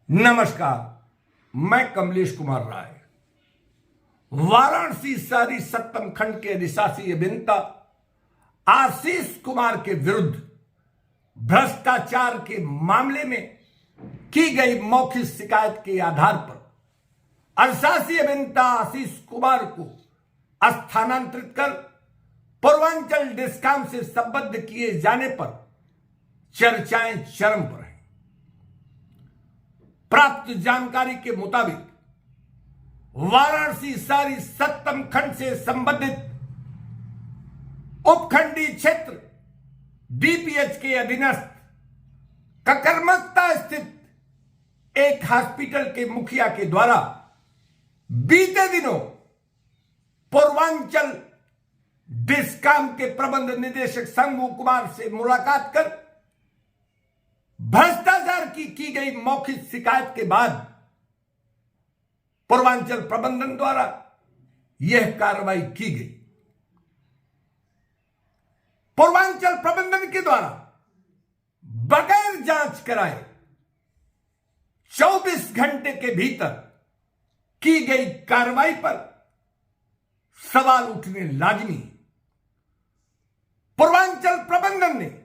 नमस्कार, मैं कमलेश कुमार राय। वाराणसी शहरी सप्तम खंड के अधिशासी अभियंता आशीष कुमार के विरुद्ध भ्रष्टाचार के मामले में की गई मौखिक शिकायत के आधार पर अधिशासी अभियंता आशीष कुमार को स्थानांतरित कर पूर्वांचल डिस्कॉम से संबद्ध किए जाने पर चर्चाएं चरम पर हैं। प्राप्त जानकारी के मुताबिक वाराणसी शहरी सप्तम खंड से संबंधित उपखंडीय क्षेत्र डीपीएच के अधीनस्थ ककरमस्ता स्थित एक हॉस्पिटल के मुखिया के द्वारा बीते दिनों पूर्वांचल डिस्कॉम के प्रबंध निदेशक शंभू कुमार से मुलाकात कर भ्रष्टाचार की गई मौखिक शिकायत के बाद पूर्वांचल प्रबंधन द्वारा यह कार्रवाई की गई। पूर्वांचल प्रबंधन के द्वारा बगैर जांच कराए 24 घंटे के भीतर की गई कार्रवाई पर सवाल उठने लाजमी है। पूर्वांचल प्रबंधन ने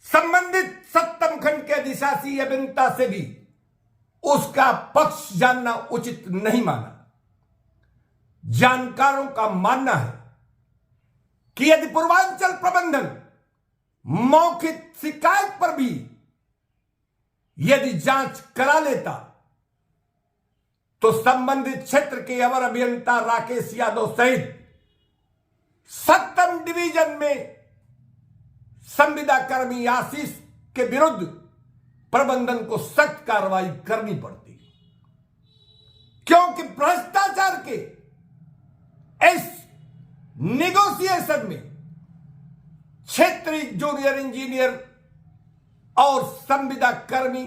संबंधित सप्तम खंड के अधिशासी अभियंता से भी उसका पक्ष जानना उचित नहीं माना। जानकारों का मानना है कि यदि पूर्वांचल प्रबंधन मौखिक शिकायत पर भी यदि जांच करा लेता तो संबंधित क्षेत्र के अवर अभियंता राकेश यादव सहित सप्तम डिवीजन में संविदा कर्मी आशीष के विरुद्ध प्रबंधन को सख्त कार्रवाई करनी पड़ती, क्योंकि भ्रष्टाचार के इस नेगोशिएशन में क्षेत्रीय जूनियर इंजीनियर और संविदा कर्मी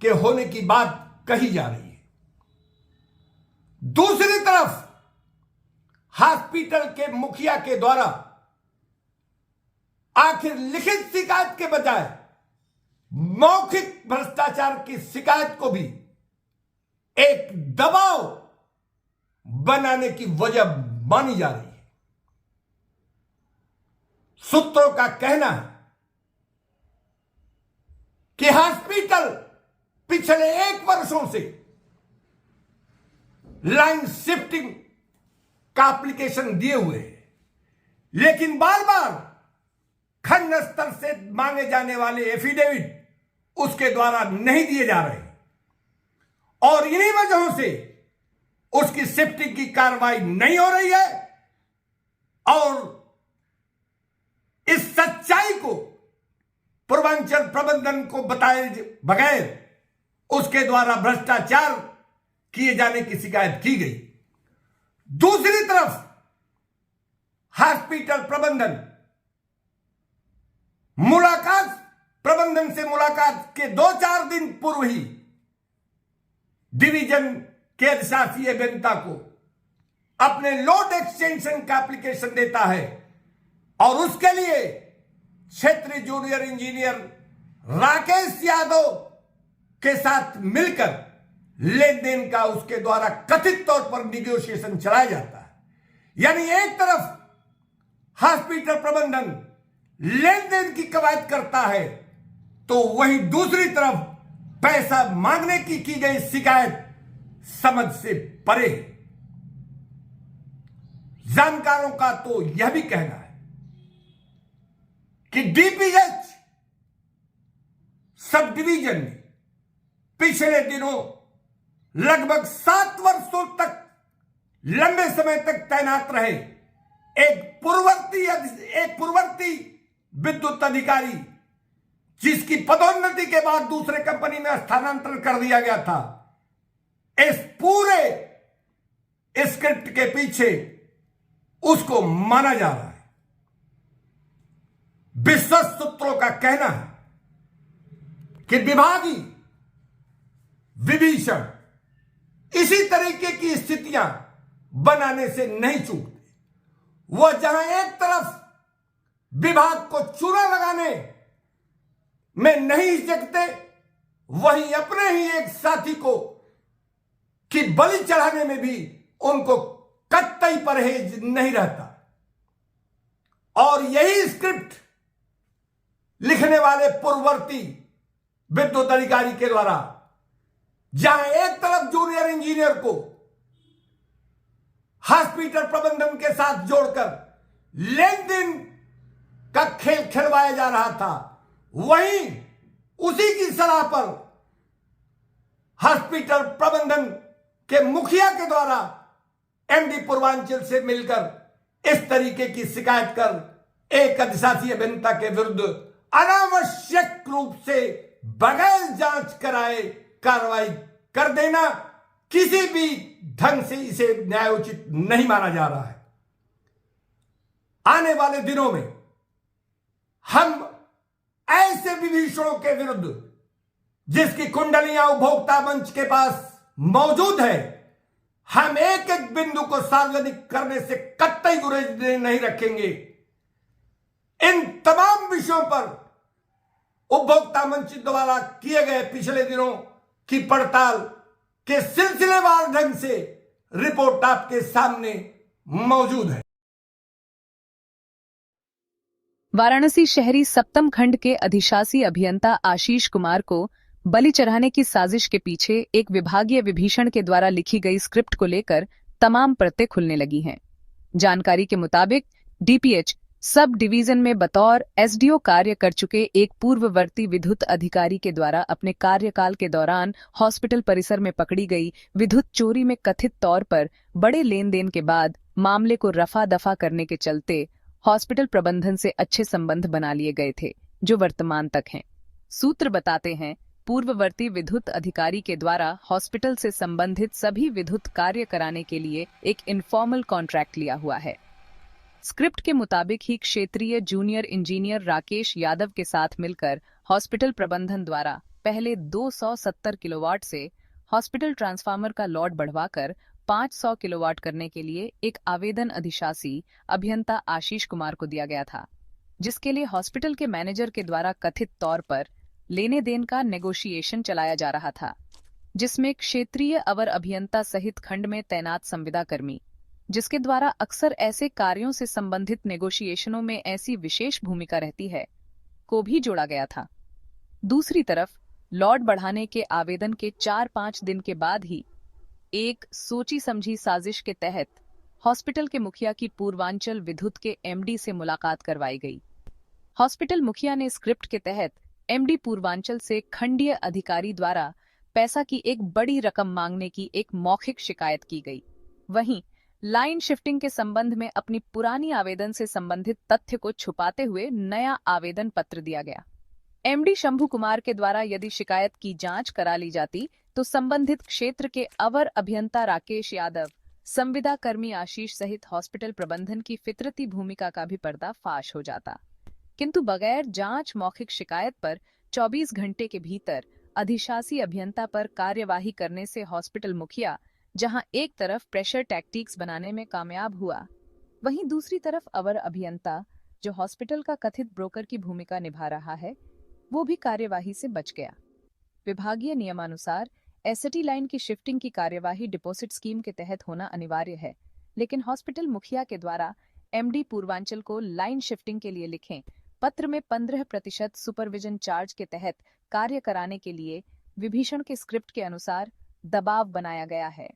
के होने की बात कही जा रही है। दूसरी तरफ हॉस्पिटल के मुखिया के द्वारा आखिर लिखित शिकायत के बजाय मौखिक भ्रष्टाचार की शिकायत को भी एक दबाव बनाने की वजह मानी जा रही है। सूत्रों का कहना है कि हॉस्पिटल पिछले 1 वर्षों से लाइन शिफ्टिंग का एप्लीकेशन दिए हुए है, लेकिन बार बार खंड स्तर से मांगे जाने वाले एफिडेविट उसके द्वारा नहीं दिए जा रहे और इन्हीं वजहों से उसकी शिफ्टिंग की कार्रवाई नहीं हो रही है और इस सच्चाई को पूर्वांचल प्रबंधन को बताए बगैर उसके द्वारा भ्रष्टाचार किए जाने की शिकायत की गई। दूसरी तरफ हॉस्पिटल प्रबंधन प्रबंधन से मुलाकात के 2-4 दिन पूर्व ही डिवीजन के अधिशासी अभियंता को अपने लोड एक्सटेंशन का एप्लीकेशन देता है और उसके लिए क्षेत्रीय जूनियर इंजीनियर राकेश यादव के साथ मिलकर लेन देन का उसके द्वारा कथित तौर पर निगोशिएशन चलाया जाता है। यानी एक तरफ हॉस्पिटल प्रबंधन लेन देन की कवायद करता है तो वहीं दूसरी तरफ पैसा मांगने की गई शिकायत समझ से परे। जानकारों का तो यह भी कहना है कि डीपीएच सब डिवीजन में पिछले दिनों लगभग 7 वर्षों तक लंबे समय तक तैनात रहे एक पूर्ववर्ती विद्युत अधिकारी, जिसकी पदोन्नति के बाद दूसरे कंपनी में स्थानांतरण कर दिया गया था, इस पूरे स्क्रिप्ट के पीछे उसको माना जा रहा है। विश्वस्त सूत्रों का कहना है कि विभागीय विभीषण इसी तरीके की स्थितियां बनाने से नहीं चूकते। वह जहां एक तरफ विभाग को चूना लगाने में नहीं हिचकते, वहीं अपने ही एक साथी को कि बलि चढ़ाने में भी उनको कतई परहेज नहीं रहता। और यही स्क्रिप्ट लिखने वाले पूर्ववर्ती विद्युत अधिकारी के द्वारा, जहां एक तरफ जूनियर इंजीनियर को हॉस्पिटल प्रबंधन के साथ जोड़कर लेन देन का खेल खिलवाया जा रहा था, वहीं उसी की सलाह पर हॉस्पिटल प्रबंधन के मुखिया के द्वारा एमडी पूर्वांचल से मिलकर इस तरीके की शिकायत कर एक अधिशासी अभियंता के विरुद्ध अनावश्यक रूप से बगैर जांच कराए कार्रवाई कर देना किसी भी ढंग से इसे न्यायोचित नहीं माना जा रहा है। आने वाले दिनों में हम ऐसे विभीषणों के विरुद्ध, जिसकी कुंडलियां उपभोक्ता मंच के पास मौजूद है, हम एक एक बिंदु को सार्वजनिक करने से कतई गुरेज नहीं रखेंगे। इन तमाम विषयों पर उपभोक्ता मंच द्वारा किए गए पिछले दिनों की पड़ताल के सिलसिलेवार ढंग से रिपोर्ट आपके सामने मौजूद है। वाराणसी शहरी सप्तम खंड के अधिशासी अभियंता आशीष कुमार को बलि चढ़ाने की साजिश के पीछे एक विभागीय विभीषण के द्वारा लिखी गई स्क्रिप्ट को लेकर तमाम परतें खुलने लगी हैं। जानकारी के मुताबिक डीपीएच सब डिवीजन में बतौर एसडीओ कार्य कर चुके एक पूर्ववर्ती विद्युत अधिकारी के द्वारा अपने कार्यकाल के दौरान हॉस्पिटल परिसर में पकड़ी गई विद्युत चोरी में कथित तौर पर बड़े लेन देन के बाद मामले को रफा दफा करने के चलते हॉस्पिटल प्रबंधन से अच्छे संबंध बना लिए गए थे, जो वर्तमान तक हैं। सूत्र बताते हैं, पूर्ववर्ती विद्युत अधिकारी के द्वारा हॉस्पिटल से संबंधित सभी विद्युत कार्य कराने के लिए एक इनफॉर्मल कॉन्ट्रैक्ट लिया हुआ है। स्क्रिप्ट के मुताबिक ही क्षेत्रीय जूनियर इंजीनियर राकेश यादव के साथ मिलकर हॉस्पिटल प्रबंधन द्वारा पहले 270 किलोवाट से हॉस्पिटल ट्रांसफार्मर का लोड बढ़वाकर 500 किलोवाट करने के लिए एक आवेदन अधिशासी अभियंता आशीष कुमार को दिया गया था, जिसके लिए हॉस्पिटल के मैनेजर के द्वारा कथित तौर पर लेने देन का नेगोशिएशन चलाया जा रहा था, जिसमें क्षेत्रीय अवर अभियंता सहित खंड में तैनात संविदा कर्मी, जिसके द्वारा अक्सर ऐसे कार्यों से संबंधित नेगोशिएशनों में ऐसी विशेष भूमिका रहती है, को भी जोड़ा गया था। दूसरी तरफ लॉट बढ़ाने के आवेदन के 4-5 दिन के बाद ही एक सोची समझी साजिश के तहत हॉस्पिटल के मुखिया की पूर्वांचल विद्युत के एमडी से मुलाकात करवाई गई। हॉस्पिटल मुखिया ने स्क्रिप्ट के तहत एमडी पूर्वांचल से खंडीय अधिकारी द्वारा पैसा की एक बड़ी रकम मांगने की एक मौखिक शिकायत की गई। वहीं लाइन शिफ्टिंग के संबंध में अपनी पुरानी आवेदन से संबंधित तथ्य को छुपाते हुए नया आवेदन पत्र दिया गया। एमडी शंभू कुमार के द्वारा यदि शिकायत की जांच करा ली जाती तो संबंधित क्षेत्र के अवर अभियंता राकेश यादव, संविदा कर्मी आशीष सहित हॉस्पिटल प्रबंधन की फितरती भूमिका का भी पर्दाफाश हो जाता। किंतु बगैर जांच मौखिक शिकायत पर 24 घंटे के भीतर अधिशासी अभियंता पर कार्यवाही करने से हॉस्पिटल मुखिया जहां एक तरफ प्रेशर टैक्टिक्स बनाने में कामयाब हुआ, वहीं दूसरी तरफ अवर अभियंता जो हॉस्पिटल का कथित ब्रोकर की भूमिका निभा रहा है, वो भी कार्यवाही से बच गया। विभागीय नियमानुसार एसटी लाइन की शिफ्टिंग की कार्यवाही डिपॉजिट स्कीम के तहत होना अनिवार्य है, लेकिन हॉस्पिटल मुखिया के द्वारा एमडी पूर्वांचल को लाइन शिफ्टिंग के लिए लिखें पत्र में 15% सुपरविजन चार्ज के तहत कार्य कराने के लिए विभीषण के स्क्रिप्ट के अनुसार दबाव बनाया गया है।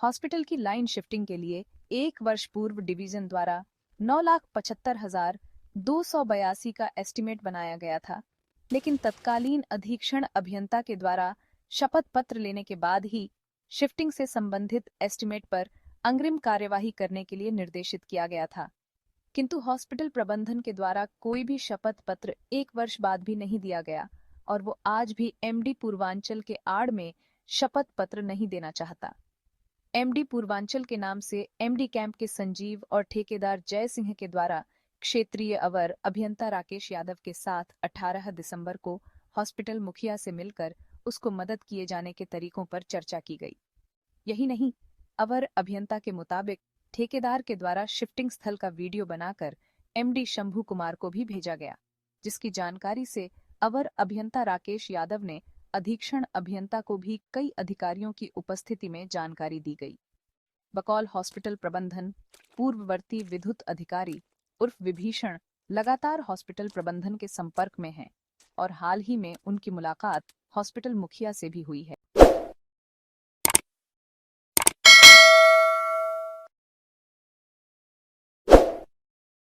हॉस्पिटल की लाइन शिफ्टिंग के लिए 1 वर्ष पूर्व डिवीजन द्वारा 9,75,282 का एस्टीमेट बनाया गया था, लेकिन तत्कालीन अधीक्षण अभियंता के द्वारा शपथ पत्र लेने के बाद ही शिफ्टिंग से संबंधित एस्टीमेट पर अग्रिम कार्यवाही करने के लिए निर्देशित किया गया था। किंतु हॉस्पिटल प्रबंधन के द्वारा कोई भी शपथ पत्र 1 वर्ष बाद भी नहीं दिया गया और वो आज भी एमडी पूर्वांचल के आड़ में शपथ पत्र नहीं देना चाहता। एमडी पूर्वांचल के नाम से एमडी कैंप के संजीव और ठेकेदार जय सिंह के द्वारा क्षेत्रीय अवर अभियंता राकेश यादव के साथ 18 दिसंबर को हॉस्पिटल मुखिया से मिलकर उसको मदद किए जाने के तरीकों पर चर्चा की गई। यही नहीं, अवर अभियंता के मुताबिक ठेकेदार के द्वारा शिफ्टिंग स्थल का वीडियो बनाकर एमडी शंभू कुमार को भी भेजा गया, जिसकी जानकारी से अवर अभियंता राकेश यादव ने अधीक्षण अभियंता को भी कई अधिकारियों की उपस्थिति में जानकारी दी गई। बकौल हॉस्पिटल प्रबंधन पूर्ववर्ती विद्युत अधिकारी उर्फ विभीषण लगातार हॉस्पिटल प्रबंधन के संपर्क में हैं और हाल ही में उनकी मुलाकात हॉस्पिटल मुखिया से भी हुई है।